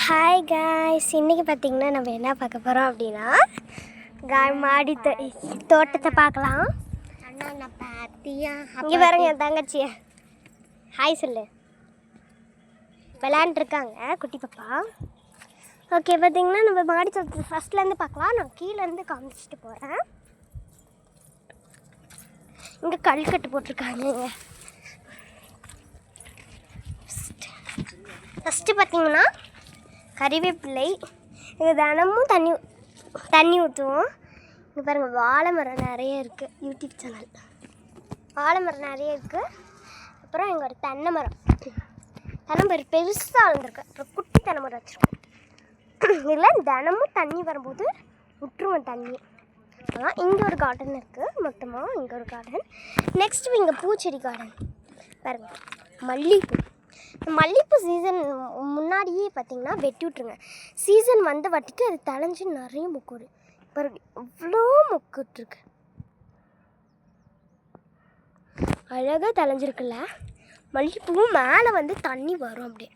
Hi guys, இன்றைக்கி பார்த்திங்கன்னா நம்ம என்ன பார்க்க போகிறோம் அப்படின்னா மாடி தோட்டத்தை பார்க்கலாம். இங்கே பாருங்க என் தங்கச்சியை ஹாய் சொல்லு. விளையாண்டுருக்காங்க குட்டி பாப்பா. ஓகே, பார்த்திங்கன்னா நம்ம மாடி தோட்டத்தை ஃபஸ்ட்லேருந்து பார்க்கலாம். நான் கீழேருந்து காமிச்சிட்டு போகிறேன். இங்கே கல்கட்டு போட்டிருக்காங்க. ஃபஸ்ட்டு பார்த்திங்கன்னா கறிவேப்பிலை. இது தினமும் தண்ணி ஊற்றுவோம். இங்கே பாருங்கள், வாழை மரம் நிறைய இருக்குது. யூடியூப் சேனல் வாழை மரம் நிறைய இருக்குது. அப்புறம் இங்கே ஒரு தென்னை மரம் பெருசாக வளர்ந்துருக்கு. அப்புறம் குட்டி தென்னை மரம் வச்சுருக்கோம். இதில் தினமும் தண்ணி வரும்போது விட்டுருவோம் தண்ணி. அதான் இங்கே ஒரு கார்டன் இருக்குது. மொத்தமாக இங்கே ஒரு கார்டன். நெக்ஸ்ட்டு இங்கே பூச்செடி கார்டன் பாருங்கள். மல்லிகைப்பூ சீசன் முன்னாடியே பார்த்திங்கன்னா வெட்டி விட்ருங்க. சீசன் வந்த வாட்டிக்கு அது தளைஞ்சு நிறைய மொக்கு வரும். பாருங்க, எவ்வளோ மொக்குட்ருக்கு, அழகாக தளைஞ்சிருக்குல்ல. மல்லிகைப்பூவும் மேலே வந்து தண்ணி வரும். அப்படியே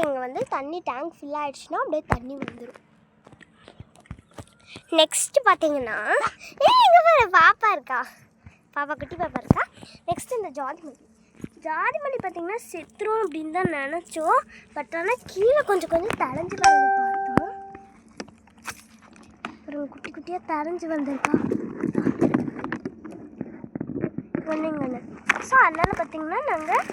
இங்கே தண்ணி டேங்க் ஃபில் ஆகிடுச்சுன்னா அப்படியே தண்ணி வந்துடும். நெக்ஸ்ட்டு பார்த்தீங்கன்னா இங்கே வேறு பாப்பா இருக்கா, குட்டி பாப்பா இருக்கா. நெக்ஸ்ட்டு இந்த ஜாதி மல்லி பார்த்திங்கன்னா செத்துரும் அப்படின்னு தான் நினச்சோம். பட் ஆனால் கீழே கொஞ்சம் தளைஞ்சு வந்து பார்த்தோம். அப்புறம் குட்டி குட்டியாக தளைஞ்சு வந்திருக்கா ஒன்றுங்கன்னு. ஸோ அதனால் பார்த்திங்கன்னா நாங்கள்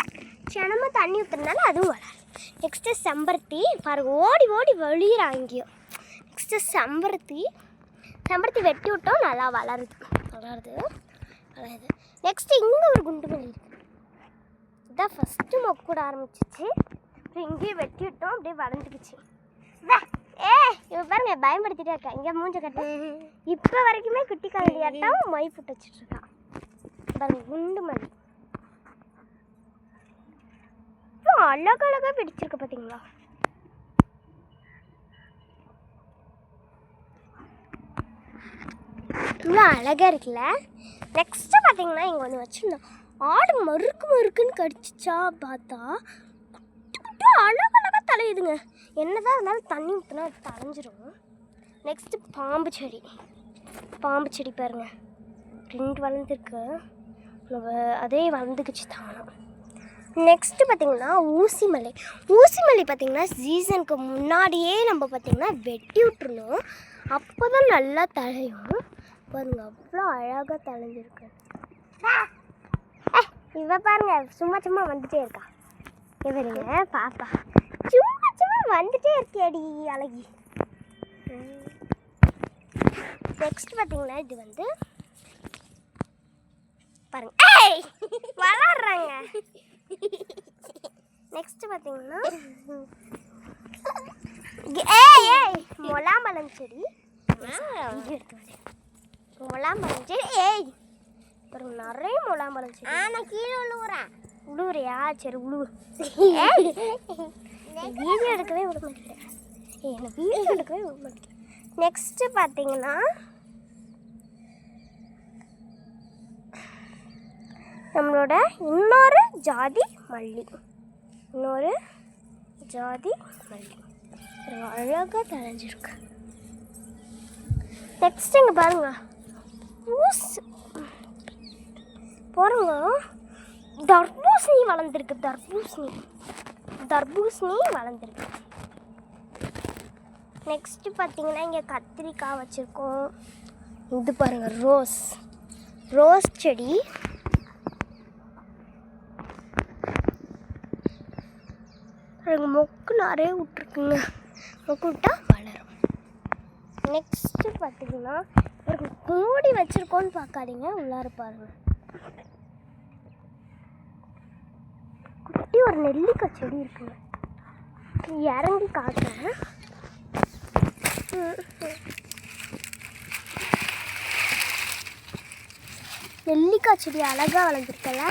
தினமாக தண்ணி ஊற்றுறதுனால அதுவும் வளரும். நெக்ஸ்ட்டு செம்பருத்தி பாருங்க, ஓடி வழியிறான் இங்கேயும். நெக்ஸ்ட்டு செம்பருத்தி வெட்டி விட்டோம், நல்லா வளருது. நெக்ஸ்ட்டு இங்கே ஒரு குண்டு மல்லி இருக்குது. இதான் ஃபஸ்ட்டு மொக்கூட ஆரம்பிச்சிச்சு. அப்புறம் இங்கேயும் வெட்டி விட்டோம், அப்படியே வளர்ந்துக்குச்சு. இவன் பாருங்க, பயன்படுத்திட்டே இருக்கா. இங்கே மூஞ்ச கட்டு இப்போ வரைக்குமே குட்டி காலடியாட்டம் மை போட்டு வச்சுட்ருக்கான். பாருங்க, குண்டு மல்லி அழகழகாக பிடிச்சிருக்கு பார்த்தீங்களா. இவ்வளோ அழகாக இருக்குல்ல. நெக்ஸ்ட்டு பார்த்தீங்கன்னா இங்கே வந்து வச்சுருந்தோம். ஆடு மறுக்குன்னு கடிச்சிச்சா பார்த்தா அழகழகாக தலையுதுங்க. என்னதான் இருந்தாலும் தண்ணி ஊற்றினா அது தலைஞ்சிரும். நெக்ஸ்ட்டு பாம்பு செடி பாருங்க, 2 வளர்ந்துருக்கு. அதே வளர்ந்துக்குச்சு தானும். நெக்ஸ்ட்டு பார்த்திங்கன்னா ஊசி மல்லி பார்த்திங்கன்னா சீசனுக்கு முன்னாடியே நம்ம பார்த்திங்கன்னா வெட்டி விட்டுருணும். அப்போ தான் நல்லா தலையும். பாருங்க, அவ்வளோ அழகாக தலைஞ்சிருக்கு. இவ பாருங்க, சும்மா வந்துட்டே இருக்கா. இவருங்க பாப்பா சும்மா வந்துட்டே இருக்கேடி அழகி. நெக்ஸ்ட் பார்த்தீங்கன்னா இது வந்து பாருங்க, வளர்றாங்க. நெக்ஸ்ட் பார்த்தீங்கன்னா முலாம்பழம் செடி. முலாம்பழம் செடி பாருங்க, நிறைய முலாம்பழம் செடி. நான் கீழே உழுவுறியா? சரி உழுவு. வீடியோ எடுக்கவே விட மாட்டேன். நெக்ஸ்ட்டு பார்த்தீங்கன்னா நம்மளோட இன்னொரு ஜாதி மல்லி அழகாக தலைஞ்சிருக்கு. நெக்ஸ்ட் இங்கே பாருங்க, பாருங்க, தர்பூசணி வளர்ந்துருக்கு. தர்பூசணி வளர்ந்துருக்கு. நெக்ஸ்ட்டு பார்த்தீங்கன்னா இங்கே கத்திரிக்காய் வச்சுருக்கோம். இது பாருங்கள், ரோஸ் செடி. மொக்கு நிறைய விட்டுருக்குங்க. மொக்கு விட்டால் வளரும். நெக்ஸ்ட்டு பார்த்தீங்கன்னா மூடி வச்சுருக்கோன்னு பார்க்காதீங்க, உள்ளார பாருங்க. குட்டி ஒரு நெல்லிக்காய் செடி இருக்குங்க, இறங்கி காட்டுறேன். நெல்லிக்காய் செடி அழகாக வளர்ந்துருக்கல.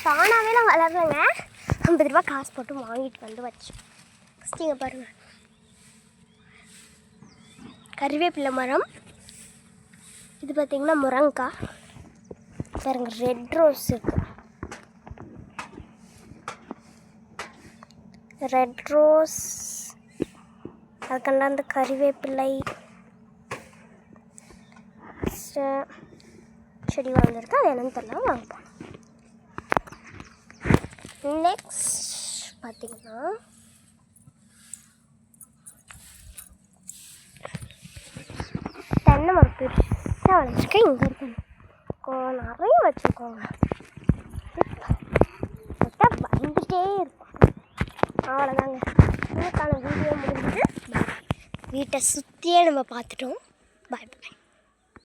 தானாகவேலாம் வளர்றேங்க. 50 ரூபா காசு போட்டு வாங்கிட்டு வந்து வச்சு. ஃபஸ்ட்டு இங்கே பாருங்கள், கறிவேப்பிலை மரம். இது பார்த்திங்கன்னா முருங்கைக்காய் பாருங்கள். ரெட் ரோஸ் இருக்குது. ரெட் ரோஸ் அதுக்கெல்லாம் அந்த கறிவேப்பிலை செடி வளர்ந்துருக்கு. அது என்னன்னு தெரியல, வாங்க போகலாம். நெக்ஸ்ட் பார்த்தீங்கன்னா தென்னை மரம் பெருசாக வளர்ந்துருக்கு. இங்கே இருக்கணும் நிறைய வச்சுருக்கோங்க. பயந்துட்டே இருக்கும். அவ்வளோதாங்க, இன்னைக்கான வீடியோ முடிஞ்சது. வீட்டை சுற்றியே நம்ம பார்த்துட்டோம். பாய் பாய்.